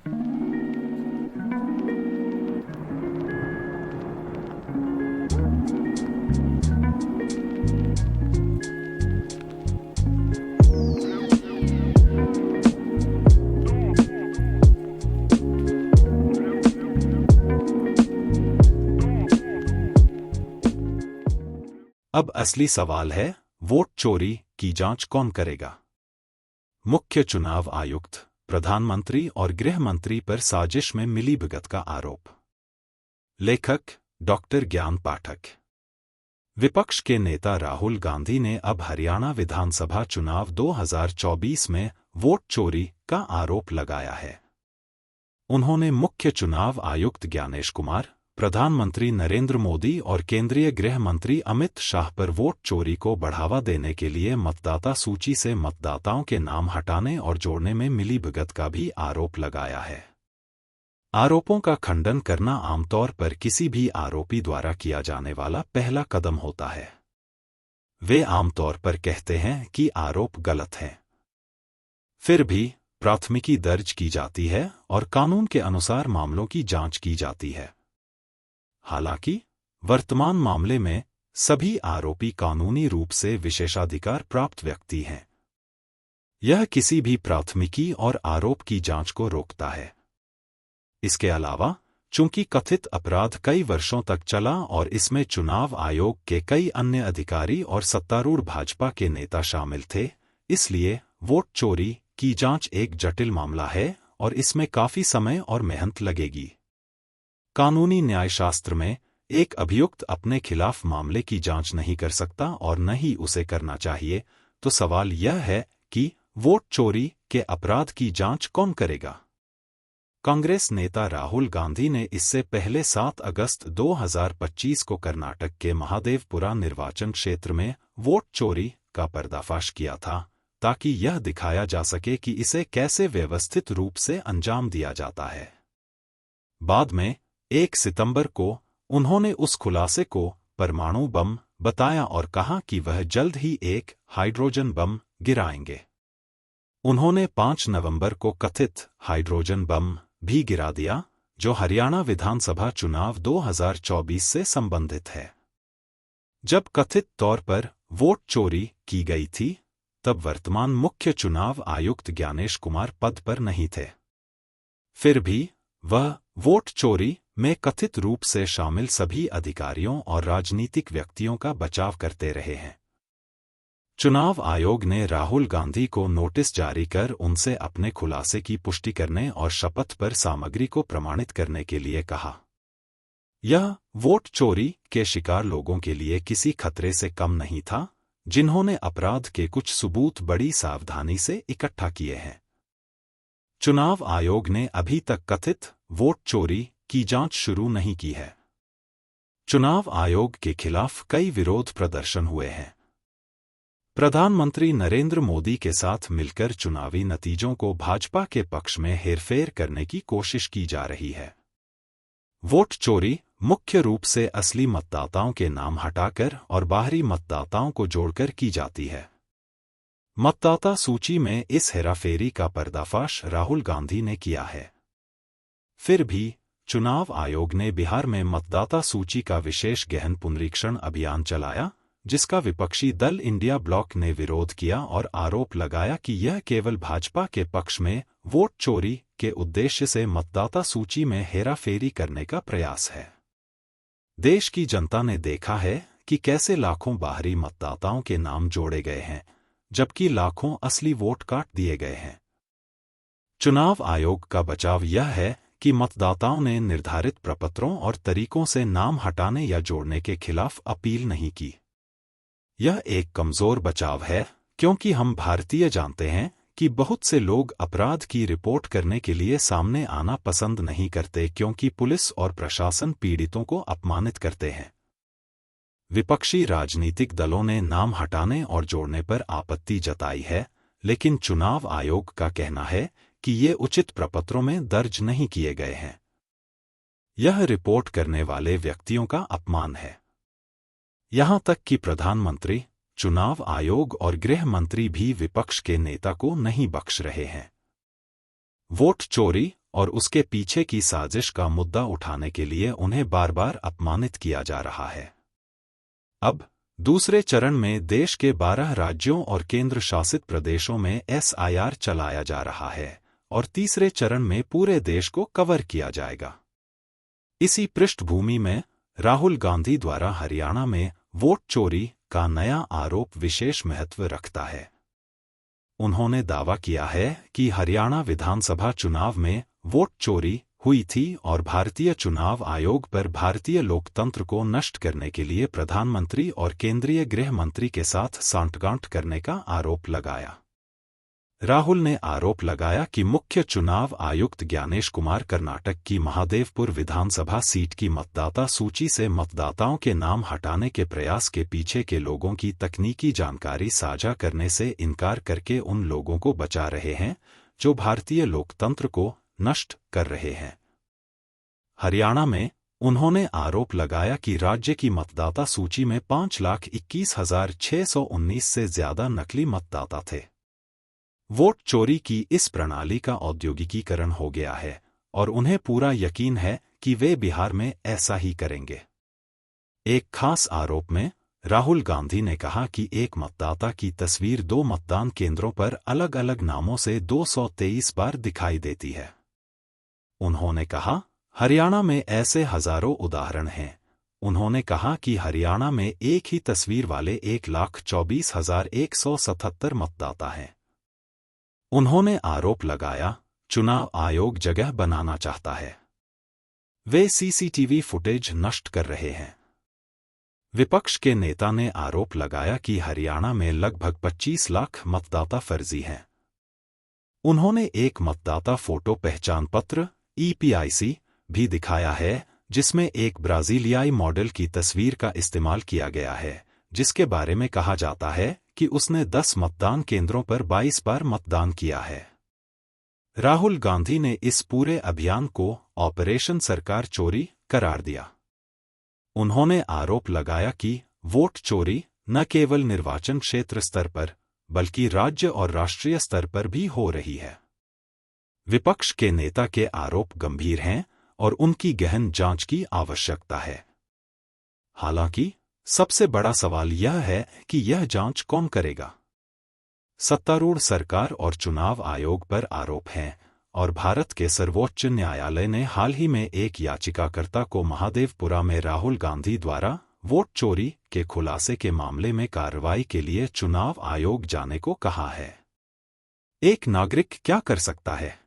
अब असली सवाल है, वोट चोरी की जांच कौन करेगा? मुख्य चुनाव आयुक्त, प्रधानमंत्री और गृह मंत्री पर साजिश में मिलीभगत का आरोप। लेखक डॉक्टर ज्ञान पाठक। विपक्ष के नेता राहुल गांधी ने अब हरियाणा विधानसभा चुनाव 2024 में वोट चोरी का आरोप लगाया है। उन्होंने मुख्य चुनाव आयुक्त ज्ञानेश कुमार, प्रधानमंत्री नरेंद्र मोदी और केंद्रीय गृह मंत्री अमित शाह पर वोट चोरी को बढ़ावा देने के लिए मतदाता सूची से मतदाताओं के नाम हटाने और जोड़ने में मिलीभगत का भी आरोप लगाया है। आरोपों का खंडन करना आमतौर पर किसी भी आरोपी द्वारा किया जाने वाला पहला कदम होता है। वे आमतौर पर कहते हैं कि आरोप गलत है। फिर भी प्राथमिकी दर्ज की जाती है और कानून के अनुसार मामलों की जांच की जाती है। हालांकि वर्तमान मामले में सभी आरोपी कानूनी रूप से विशेषाधिकार प्राप्त व्यक्ति हैं। यह किसी भी प्राथमिकी और आरोप की जांच को रोकता है। इसके अलावा, चूंकि कथित अपराध कई वर्षों तक चला और इसमें चुनाव आयोग के कई अन्य अधिकारी और सत्तारूढ़ भाजपा के नेता शामिल थे, इसलिए वोट चोरी की जांच एक जटिल मामला है और इसमें काफी समय और मेहनत लगेगी। कानूनी न्यायशास्त्र में एक अभियुक्त अपने खिलाफ मामले की जांच नहीं कर सकता और न ही उसे करना चाहिए। तो सवाल यह है कि वोट चोरी के अपराध की जांच कौन करेगा? कांग्रेस नेता राहुल गांधी ने इससे पहले 7 अगस्त 2025 को कर्नाटक के महादेवपुरा निर्वाचन क्षेत्र में वोट चोरी का पर्दाफाश किया था, ताकि यह दिखाया जा सके कि इसे कैसे व्यवस्थित रूप से अंजाम दिया जाता है। बाद में 1 सितंबर को उन्होंने उस खुलासे को परमाणु बम बताया और कहा कि वह जल्द ही एक हाइड्रोजन बम गिराएंगे। उन्होंने 5 नवंबर को कथित हाइड्रोजन बम भी गिरा दिया, जो हरियाणा विधानसभा चुनाव 2024 से संबंधित है। जब कथित तौर पर वोट चोरी की गई थी, तब वर्तमान मुख्य चुनाव आयुक्त ज्ञानेश कुमार पद पर नहीं थे। फिर भी वह वोट चोरी में कथित रूप से शामिल सभी अधिकारियों और राजनीतिक व्यक्तियों का बचाव करते रहे हैं। चुनाव आयोग ने राहुल गांधी को नोटिस जारी कर उनसे अपने खुलासे की पुष्टि करने और शपथ पर सामग्री को प्रमाणित करने के लिए कहा। यह वोट चोरी के शिकार लोगों के लिए किसी खतरे से कम नहीं था, जिन्होंने अपराध के कुछ सबूत बड़ी सावधानी से इकट्ठा किए हैं। चुनाव आयोग ने अभी तक कथित वोट चोरी की जांच शुरू नहीं की है। चुनाव आयोग के खिलाफ कई विरोध प्रदर्शन हुए हैं। प्रधानमंत्री नरेंद्र मोदी के साथ मिलकर चुनावी नतीजों को भाजपा के पक्ष में हेरफेर करने की कोशिश की जा रही है। वोट चोरी मुख्य रूप से असली मतदाताओं के नाम हटाकर और बाहरी मतदाताओं को जोड़कर की जाती है। मतदाता सूची में इस हेराफेरी का पर्दाफाश राहुल गांधी ने किया है। फिर भी चुनाव आयोग ने बिहार में मतदाता सूची का विशेष गहन पुनरीक्षण अभियान चलाया, जिसका विपक्षी दल इंडिया ब्लॉक ने विरोध किया और आरोप लगाया कि यह केवल भाजपा के पक्ष में वोट चोरी के उद्देश्य से मतदाता सूची में हेराफेरी करने का प्रयास है। देश की जनता ने देखा है कि कैसे लाखों बाहरी मतदाताओं के नाम जोड़े गए हैं, जबकि लाखों असली वोट काट दिए गए हैं। चुनाव आयोग का बचाव यह है कि मतदाताओं ने निर्धारित प्रपत्रों और तरीकों से नाम हटाने या जोड़ने के खिलाफ अपील नहीं की। यह एक कमजोर बचाव है, क्योंकि हम भारतीय जानते हैं कि बहुत से लोग अपराध की रिपोर्ट करने के लिए सामने आना पसंद नहीं करते, क्योंकि पुलिस और प्रशासन पीड़ितों को अपमानित करते हैं। विपक्षी राजनीतिक दलों ने नाम हटाने और जोड़ने पर आपत्ति जताई है, लेकिन चुनाव आयोग का कहना है कि ये उचित प्रपत्रों में दर्ज नहीं किए गए हैं। यह रिपोर्ट करने वाले व्यक्तियों का अपमान है। यहां तक कि प्रधानमंत्री, चुनाव आयोग और गृह मंत्री भी विपक्ष के नेता को नहीं बख्श रहे हैं। वोट चोरी और उसके पीछे की साजिश का मुद्दा उठाने के लिए उन्हें बार बार अपमानित किया जा रहा है। अब दूसरे चरण में देश के 12 राज्यों और केंद्र शासित प्रदेशों में SIR चलाया जा रहा है और तीसरे चरण में पूरे देश को कवर किया जाएगा। इसी पृष्ठभूमि में राहुल गांधी द्वारा हरियाणा में वोट चोरी का नया आरोप विशेष महत्व रखता है। उन्होंने दावा किया है कि हरियाणा विधानसभा चुनाव में वोट चोरी हुई थी और भारतीय चुनाव आयोग पर भारतीय लोकतंत्र को नष्ट करने के लिए प्रधानमंत्री और केंद्रीय गृह मंत्री के साथ सांठगांठ करने का आरोप लगाया। राहुल ने आरोप लगाया कि मुख्य चुनाव आयुक्त ज्ञानेश कुमार कर्नाटक की महादेवपुर विधानसभा सीट की मतदाता सूची से मतदाताओं के नाम हटाने के प्रयास के पीछे के लोगों की तकनीकी जानकारी साझा करने से इनकार करके उन लोगों को बचा रहे हैं जो भारतीय लोकतंत्र को नष्ट कर रहे हैं। हरियाणा में उन्होंने आरोप लगाया कि राज्य की मतदाता सूची में 5,21,619 से ज्यादा नकली मतदाता थे। वोट चोरी की इस प्रणाली का औद्योगिकीकरण हो गया है और उन्हें पूरा यकीन है कि वे बिहार में ऐसा ही करेंगे। एक खास आरोप में राहुल गांधी ने कहा कि एक मतदाता की तस्वीर 2 मतदान केंद्रों पर अलग अलग नामों से 223 बार दिखाई देती है। उन्होंने कहा, हरियाणा में ऐसे हजारों उदाहरण हैं। उन्होंने कहा कि हरियाणा में एक ही तस्वीर वाले 1,24,177 मतदाता हैं। उन्होंने आरोप लगाया, चुनाव आयोग जगह बनाना चाहता है। वे CCTV फुटेज नष्ट कर रहे हैं। विपक्ष के नेता ने आरोप लगाया कि हरियाणा में लगभग 25 लाख मतदाता फर्जी हैं। उन्होंने एक मतदाता फोटो पहचान पत्र EPIC भी दिखाया है जिसमें एक ब्राजीलियाई मॉडल की तस्वीर का इस्तेमाल किया गया है, जिसके बारे में कहा जाता है कि उसने 10 मतदान केंद्रों पर 22 बार मतदान किया है। राहुल गांधी ने इस पूरे अभियान को ऑपरेशन सरकार चोरी करार दिया। उन्होंने आरोप लगाया कि वोट चोरी न केवल निर्वाचन क्षेत्र स्तर पर बल्कि राज्य और राष्ट्रीय स्तर पर भी हो रही है। विपक्ष के नेता के आरोप गंभीर हैं और उनकी गहन जांच की आवश्यकता है। हालांकि सबसे बड़ा सवाल यह है कि यह जांच कौन करेगा। सत्तारूढ़ सरकार और चुनाव आयोग पर आरोप हैं और भारत के सर्वोच्च न्यायालय ने हाल ही में एक याचिकाकर्ता को महादेवपुरा में राहुल गांधी द्वारा वोट चोरी के खुलासे के मामले में कार्रवाई के लिए चुनाव आयोग जाने को कहा है। एक नागरिक क्या कर सकता है?